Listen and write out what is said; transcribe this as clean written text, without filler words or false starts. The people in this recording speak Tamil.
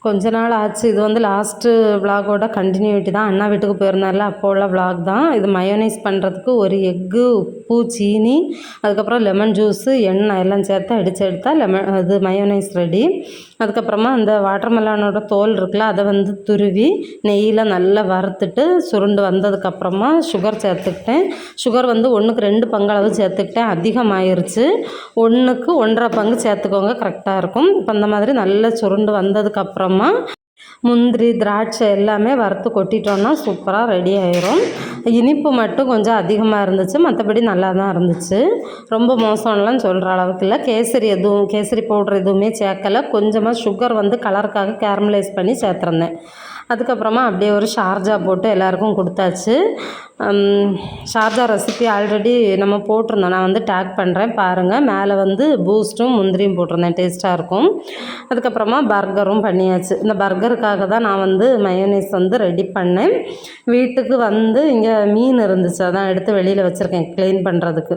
கொஞ்ச நாள் ஆச்சு. இது வந்து லாஸ்ட்டு விலாகோட கண்டினியூட்டி தான். அண்ணா வீட்டுக்கு போயிருந்தார்ல, அப்போ உள்ள விலாக் தான். இது மயோனைஸ் பண்ணுறதுக்கு ஒரு எக்கு, உப்பு, சீனி, அதுக்கப்புறம் லெமன் ஜூஸு, எண்ணெய் எல்லாம் சேர்த்து அடித்து எடுத்தா இது மயோனைஸ் ரெடி. அதுக்கப்புறமா அந்த வாட்டர்மெலனோட தோல் இருக்குல்ல, அதை வந்து துருவி நெய்யில் நல்லா வறுத்துட்டு சுருண்டு வந்ததுக்கப்புறமா சுகர் சேர்த்துக்கிட்டேன். சுகர் வந்து 1க்கு 2 பங்களவு சேர்த்துக்கிட்டேன். அதிகமாயிருச்சு. 1க்கு 1½ பங்கு சேர்த்துக்கோங்க, கரெக்டாக இருக்கும். இப்போ இந்த மாதிரி நல்லா சுருண்டு வந்ததுக்கப்புறமா முந்திரி, திராட்சை எல்லாமே வறுத்து கொட்டிட்டோன்னா சூப்பராக ரெடி ஆயிரும். இனிப்பு மட்டும் கொஞ்சம் அதிகமாக இருந்துச்சு, மற்றபடி நல்லா தான் இருந்துச்சு. ரொம்ப மோசம்லாம் சொல்கிற அளவுக்கு இல்லை. கேசரி பவுட்ரு எதுவுமே சேர்க்கலை. கொஞ்சமாக சுகர் வந்து கலருக்காக கேரமலைஸ் பண்ணி சேர்த்துருந்தேன். அதுக்கப்புறமா அப்படியே ஒரு ஷார்ஜா போட்டு எல்லாேருக்கும் கொடுத்தாச்சு. ஷார்ஜா ரெசிபி ஆல்ரெடி நம்ம போட்டிருந்தோம், நான் வந்து டேக் பண்ணுறேன் பாருங்கள். மேலே வந்து பூஸ்ட்டும் முந்திரியும் போட்டிருந்தேன், டேஸ்ட்டாக இருக்கும். அதுக்கப்புறமா பர்கரும் பண்ணியாச்சு. இந்த பர்கருக்காக தான் நான் வந்து மயோனைஸ் வந்து ரெடி பண்ணேன். வீட்டுக்கு வந்து இங்கே மீன் இருந்துச்சு, அதான் எடுத்து வெளியில் வச்சுருக்கேன் க்ளீன் பண்ணுறதுக்கு.